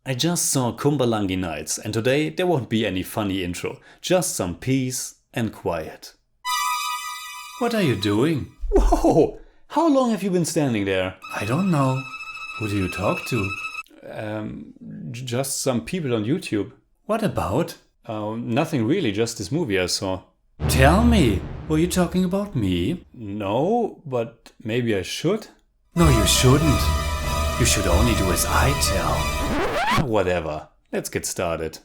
I just saw Kumbalangi Nights and today there won't be any funny intro, just some peace and quiet. What are you doing? Whoa! How long have you been standing there? I don't know. Who do you talk to? Just some people on YouTube. What about? Nothing really, just this movie I saw. Tell me, were you talking about me? No, but maybe I should? No, you shouldn't. You should only do as I tell. Whatever, let's get started.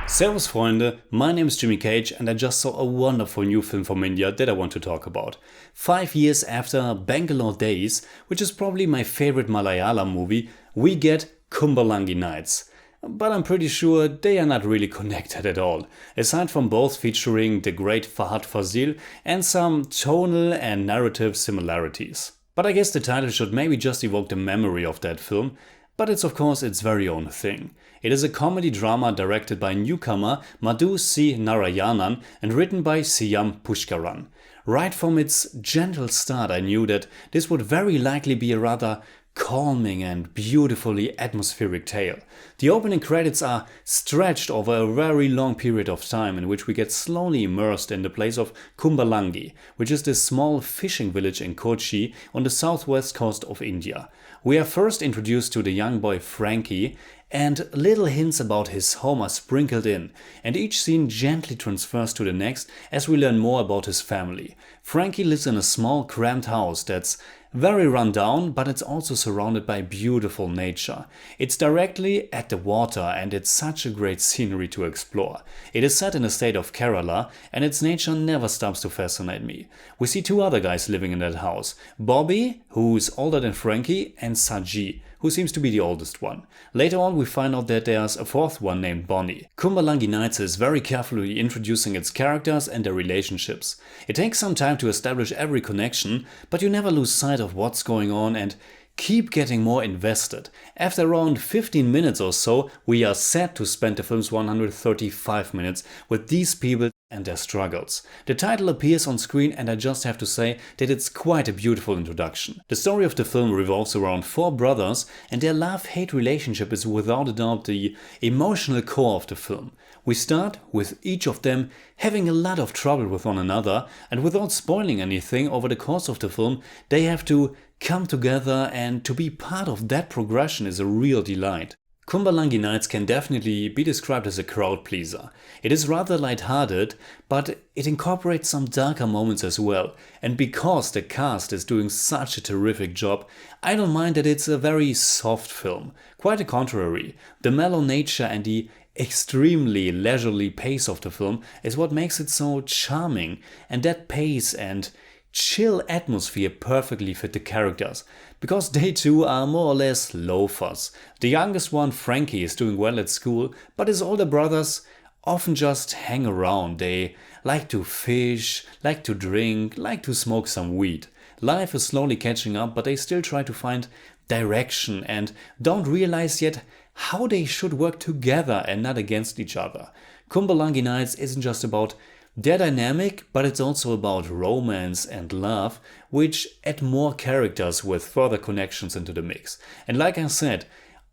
Servus Freunde, my name is Jimmy Cage and I just saw a wonderful new film from India that I want to talk about. 5 years after Bangalore Days, which is probably my favorite Malayalam movie, we get Kumbalangi Nights. But I'm pretty sure they are not really connected at all, aside from both featuring the great Fahad Fazil and some tonal and narrative similarities. But I guess the title should maybe just evoke the memory of that film, but it's of course its very own thing. It is a comedy drama directed by newcomer Madhu Narayanan and written by Siyam Pushkaran. Right from its gentle start I knew that this would very likely be a rather calming and beautifully atmospheric tale. The opening credits are stretched over a very long period of time in which we get slowly immersed in the place of Kumbalangi, which is this small fishing village in Kochi on the southwest coast of India. We are first introduced to the young boy Frankie, and little hints about his home are sprinkled in, and each scene gently transfers to the next as we learn more about his family. Frankie lives in a small cramped house that's very run down, but it's also surrounded by beautiful nature. It's directly at the water and it's such a great scenery to explore. It is set in the state of Kerala and its nature never stops to fascinate me. We see two other guys living in that house, Bobby, who's older than Frankie, and Saji, who seems to be the oldest one. Later on we find out that there's a fourth one named Bonnie. Kumbalangi Nights is very carefully introducing its characters and their relationships. It takes some time to establish every connection, but you never lose sight of what's going on and keep getting more invested. After around 15 minutes or so, we are set to spend the film's 135 minutes with these people and their struggles. The title appears on screen and I just have to say that it's quite a beautiful introduction. The story of the film revolves around four brothers and their love-hate relationship is without a doubt the emotional core of the film. We start with each of them having a lot of trouble with one another, and without spoiling anything, over the course of the film they have to come together, and to be part of that progression is a real delight. Kumbalangi Nights can definitely be described as a crowd pleaser. It is rather lighthearted, but it incorporates some darker moments as well. And because the cast is doing such a terrific job, I don't mind that it's a very soft film. Quite the contrary, the mellow nature and the extremely leisurely pace of the film is what makes it so charming, and that pace and chill atmosphere perfectly fit the characters, because they too are more or less loafers. The youngest one, Frankie, is doing well at school, but his older brothers often just hang around. They like to fish, like to drink, like to smoke some weed. Life is slowly catching up, but they still try to find direction and don't realize yet how they should work together and not against each other. Kumbalangi Nights isn't just about their dynamic, but it's also about romance and love, which add more characters with further connections into the mix. And like I said,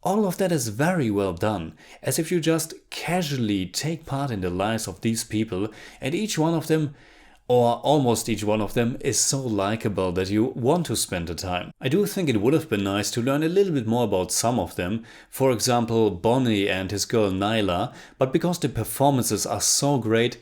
all of that is very well done, as if you just casually take part in the lives of these people, and each one of them, or almost each one of them, is so likable that you want to spend the time. I do think it would have been nice to learn a little bit more about some of them, for example Bonnie and his girl Nyla, but because the performances are so great,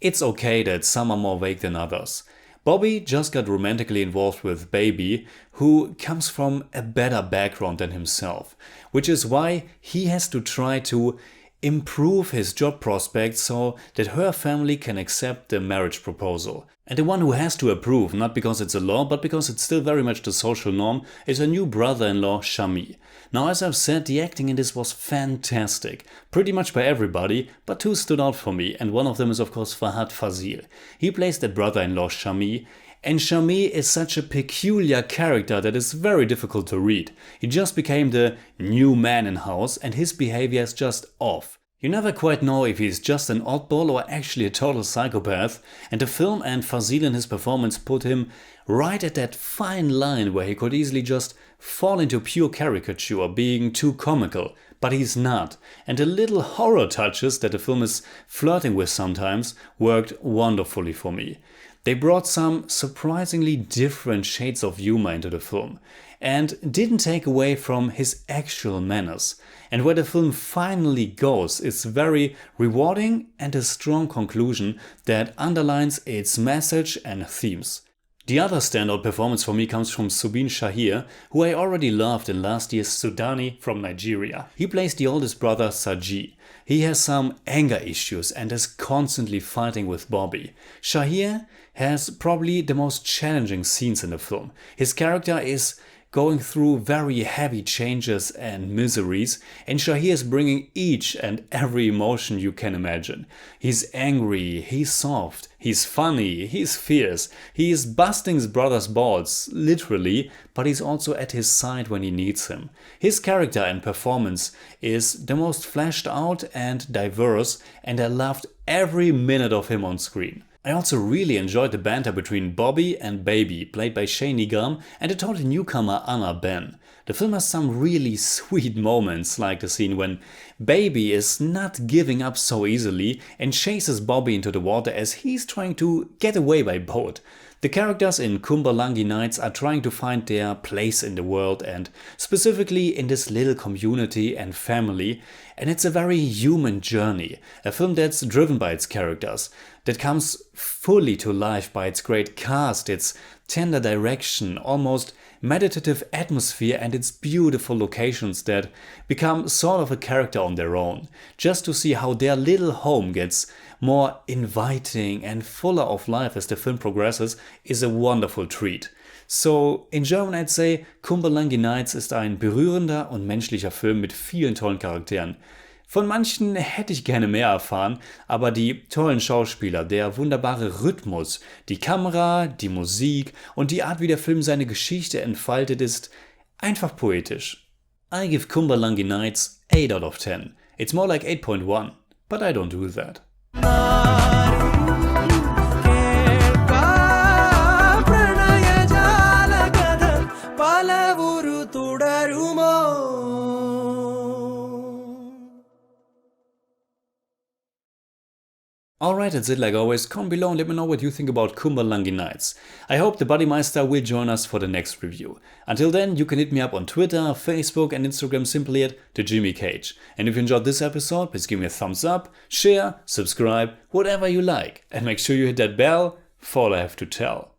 it's okay that some are more vague than others. Bobby just got romantically involved with Baby, who comes from a better background than himself, which is why he has to try to improve his job prospects so that her family can accept the marriage proposal. And the one who has to approve, not because it's a law, but because it's still very much the social norm, is her new brother-in-law Shami. Now, as I've said, the acting in this was fantastic, pretty much by everybody, but two stood out for me, and one of them is of course Fahad Fazil. He plays that brother-in-law Shami, And Chami is such a peculiar character that is very difficult to read. He just became the new man in house and his behavior is just off. You never quite know if he's just an oddball or actually a total psychopath, and the film and Fazil in his performance put him right at that fine line where he could easily just fall into pure caricature, being too comical, but he's not. And the little horror touches that the film is flirting with sometimes worked wonderfully for me. They brought some surprisingly different shades of humor into the film and didn't take away from his actual manners. And where the film finally goes is very rewarding and a strong conclusion that underlines its message and themes. The other standout performance for me comes from Subin Shahir, who I already loved in last year's Sudani from Nigeria. He plays the oldest brother Saji. He has some anger issues and is constantly fighting with Bobby. Shahir has probably the most challenging scenes in the film. His character is going through very heavy changes and miseries, and Shahir is bringing each and every emotion you can imagine. He's angry, he's soft, he's funny, he's fierce, he is busting his brother's balls, literally, but he's also at his side when he needs him. His character and performance is the most fleshed out and diverse, and I loved every minute of him on screen. I also really enjoyed the banter between Bobby and Baby, played by Shay Nigram, and the total newcomer Anna Ben. The film has some really sweet moments, like the scene when Baby is not giving up so easily and chases Bobby into the water as he's trying to get away by boat. The characters in Kumbalangi Nights are trying to find their place in the world and specifically in this little community and family, and it's a very human journey, a film that's driven by its characters, that comes fully to life by its great cast, its tender direction, almost meditative atmosphere and its beautiful locations that become sort of a character on their own. Just to see how their little home gets more inviting and fuller of life as the film progresses is a wonderful treat. So in German I'd say Kumbalangi Nights ist ein berührender und menschlicher Film mit vielen tollen Charakteren. Von manchen hätte ich gerne mehr erfahren, aber die tollen Schauspieler, der wunderbare Rhythmus, die Kamera, die Musik und die Art, wie der Film seine Geschichte entfaltet, ist einfach poetisch. I give Kumbalangi Nights 8 out of 10. It's more like 8.1, but I don't do that. Alright, that's it like always. Comment below and let me know what you think about Kumbalangi Nights. I hope the Bodymeister will join us for the next review. Until then, you can hit me up on Twitter, Facebook and Instagram simply at TheJimmyCage. And if you enjoyed this episode, please give me a thumbs up, share, subscribe, whatever you like. And make sure you hit that bell for all I have to tell.